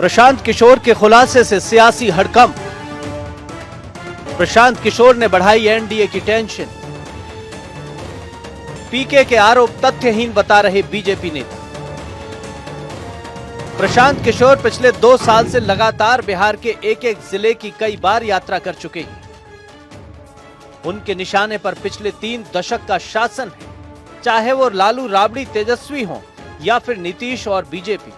प्रशांत किशोर के खुलासे से सियासी हड़कंप। प्रशांत किशोर ने बढ़ाई एनडीए की टेंशन। पीके के आरोप तथ्यहीन बता रहे बीजेपी नेता। प्रशांत किशोर पिछले 2 साल से लगातार बिहार के एक एक जिले की कई बार यात्रा कर चुके हैं। उनके निशाने पर पिछले 3 दशक का शासन है, चाहे वो लालू राबड़ी तेजस्वी हों या फिर नीतीश और बीजेपी।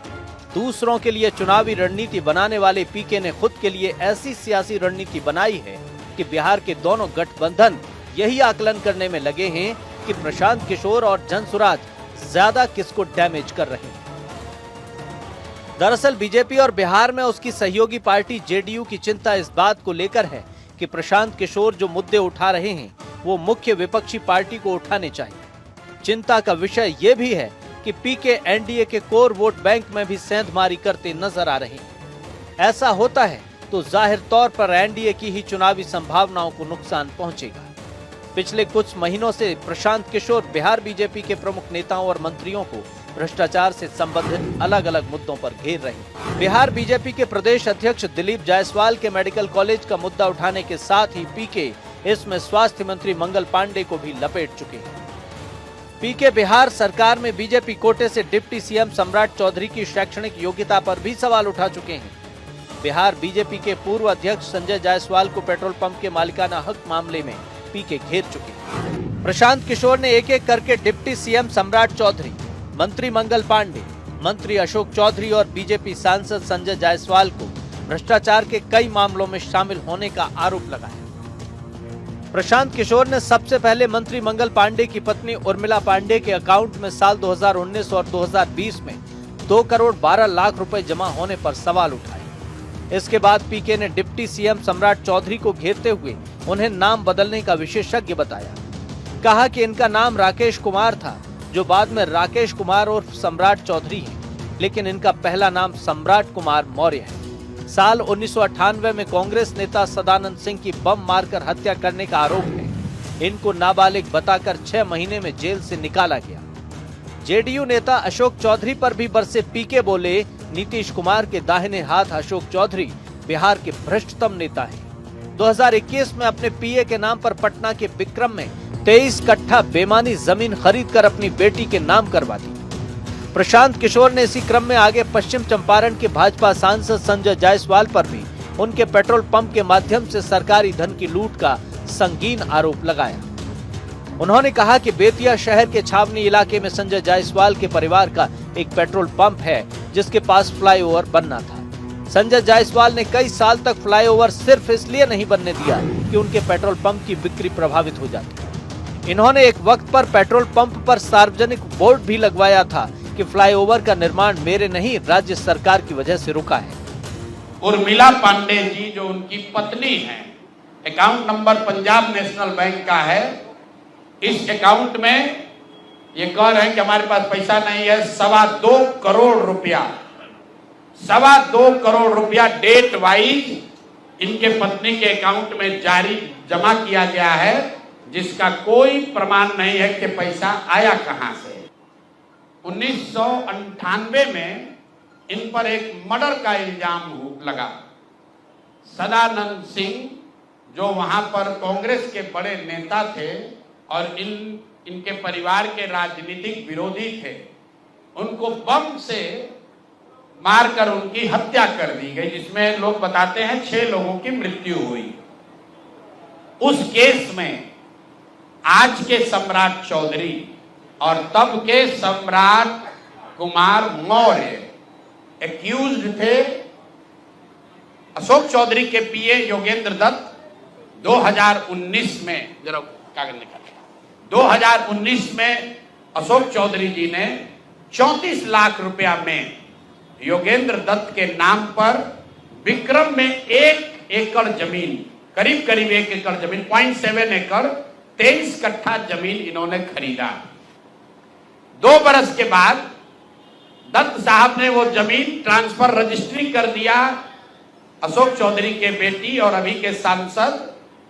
दूसरों के लिए चुनावी रणनीति बनाने वाले पीके ने खुद के लिए ऐसी सियासी रणनीति बनाई है कि बिहार के दोनों गठबंधन यही आकलन करने में लगे हैं कि प्रशांत किशोर और जनसुराज ज्यादा किसको डैमेज कर रहे हैं। दरअसल बीजेपी और बिहार में उसकी सहयोगी पार्टी जेडीयू की चिंता इस बात को लेकर है कि प्रशांत किशोर जो मुद्दे उठा रहे हैं वो मुख्य विपक्षी पार्टी को उठाने चाहिए। चिंता का विषय ये भी है कि पीके एनडीए के कोर वोट बैंक में भी सेंधमारी करते नजर आ रहे हैं। ऐसा होता है तो जाहिर तौर पर एनडीए की ही चुनावी संभावनाओं को नुकसान पहुंचेगा। पिछले कुछ महीनों से प्रशांत किशोर बिहार बीजेपी के प्रमुख नेताओं और मंत्रियों को भ्रष्टाचार से संबंधित अलग अलग मुद्दों पर घेर रहे हैं। बिहार बीजेपी के प्रदेश अध्यक्ष दिलीप जायसवाल के मेडिकल कॉलेज का मुद्दा उठाने के साथ ही पीके इसमें स्वास्थ्य मंत्री मंगल पांडे को भी लपेट चुके हैं। पीके बिहार सरकार में बीजेपी कोटे से डिप्टी सीएम सम्राट चौधरी की शैक्षणिक योग्यता पर भी सवाल उठा चुके हैं। बिहार बीजेपी के पूर्व अध्यक्ष संजय जायसवाल को पेट्रोल पंप के मालिकाना हक मामले में पीके घेर चुके हैं। प्रशांत किशोर ने एक एक करके डिप्टी सीएम सम्राट चौधरी, मंत्री मंगल पांडे, मंत्री अशोक चौधरी और बीजेपी सांसद संजय जायसवाल को भ्रष्टाचार के कई मामलों में शामिल होने का आरोप लगाया। प्रशांत किशोर ने सबसे पहले मंत्री मंगल पांडे की पत्नी उर्मिला पांडे के अकाउंट में साल 2019 और 2020 में 2 करोड़ 12 लाख रुपए जमा होने पर सवाल उठाए। इसके बाद पीके ने डिप्टी सीएम सम्राट चौधरी को घेरते हुए उन्हें नाम बदलने का विशेषज्ञ बताया। कहा कि इनका नाम राकेश कुमार था, जो बाद में राकेश कुमार और सम्राट चौधरी है, लेकिन इनका पहला नाम सम्राट कुमार मौर्य है। साल 1998 में कांग्रेस नेता सदानंद सिंह की बम मारकर हत्या करने का आरोप है। इनको नाबालिग बताकर 6 महीने में जेल से निकाला गया। जेडीयू नेता अशोक चौधरी पर भी बरसे पीके बोले, नीतीश कुमार के दाहिने हाथ अशोक चौधरी बिहार के भ्रष्टतम नेता हैं। 2021 में अपने पीए के नाम पर पटना के विक्रम में 23 कट्ठा बेमानी जमीन खरीदकर अपनी बेटी के नाम करवा दी। प्रशांत किशोर ने इसी क्रम में आगे पश्चिम चंपारण के भाजपा सांसद संजय जायसवाल पर भी उनके पेट्रोल पंप के माध्यम से सरकारी धन की लूट का संगीन आरोप लगाया। उन्होंने कहा कि बेतिया शहर के छावनी इलाके में संजय जायसवाल के परिवार का एक पेट्रोल पंप है, जिसके पास फ्लाईओवर बनना था। संजय जायसवाल ने कई साल तक फ्लाईओवर सिर्फ इसलिए नहीं बनने दिया कि उनके पेट्रोल पंप की बिक्री प्रभावित हो जाती। इन्होंने एक वक्त पर पेट्रोल पंप पर सार्वजनिक बोर्ड भी लगवाया था कि फ्लाईओवर का निर्माण मेरे नहीं, राज्य सरकार की वजह से रुका है। उर्मिला पांडे जी जो उनकी पत्नी है, account number Punjab national bank का है। इस अकाउंट में ये कह रहे हैं कि हमारे पास पैसा नहीं है। 2.25 करोड़ रुपया, 2.25 करोड़ रुपया डेट वाइज इनके पत्नी के अकाउंट में जारी जमा किया गया है, जिसका कोई प्रमाण नहीं है कि पैसा आया कहां से। 1998 में इन पर एक मर्डर का इल्जाम लगा। सदानंद सिंह जो वहां पर कांग्रेस के बड़े नेता थे और इनके परिवार के राजनीतिक विरोधी थे, उनको बम से मारकर उनकी हत्या कर दी गई, जिसमें लोग बताते हैं 6 लोगों की मृत्यु हुई। उस केस में आज के सम्राट चौधरी और तब के सम्राट कुमार मौर्य एक्यूज्ड थे। अशोक चौधरी के पीए योगेंद्र दत्त 2019 में, जरा कागज निकाल, 2019 में अशोक चौधरी जी ने 34 लाख रुपया में योगेंद्र दत्त के नाम पर विक्रम में 1 एकड़ जमीन, करीब 1 एकड़ जमीन, 0.7 एकड़, 23 कट्ठा जमीन इन्होंने खरीदा। 2 बरस के बाद दत्त साहब ने वो जमीन ट्रांसफर रजिस्ट्री कर दिया अशोक चौधरी के बेटी और अभी के सांसद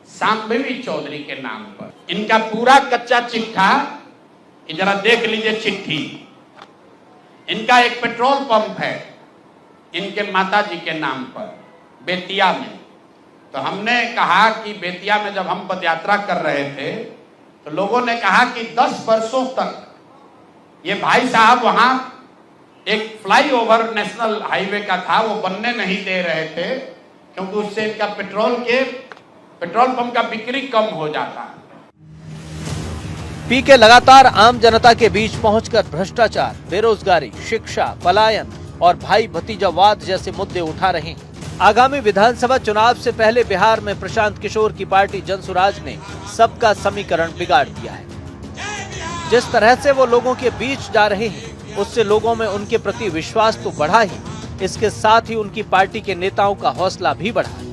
सांबवी चौधरी के नाम पर। इनका पूरा कच्चा चिट्ठा जरा देख लीजिए चिट्ठी। इनका एक पेट्रोल पंप है, इनके माताजी के नाम पर बेतिया में। तो हमने कहा कि बेतिया में जब हम पदयात्रा कर रहे थे तो लोगों ने कहा कि 10 वर्षों तक ये भाई साहब वहां एक फ्लाईओवर नेशनल हाईवे का था, वो बनने नहीं दे रहे थे क्योंकि उससे इनका पेट्रोल पंप का बिक्री कम हो जाता। पीके लगातार आम जनता के बीच पहुंचकर भ्रष्टाचार, बेरोजगारी, शिक्षा, पलायन और भाई भतीजावाद जैसे मुद्दे उठा रहे हैं। आगामी विधानसभा चुनाव से पहले बिहार में प्रशांत किशोर की पार्टी जनसुराज ने सबका समीकरण बिगाड़ दिया है। जिस तरह से वो लोगों के बीच जा रहे हैं, उससे लोगों में उनके प्रति विश्वास तो बढ़ा ही, इसके साथ ही उनकी पार्टी के नेताओं का हौसला भी बढ़ा है।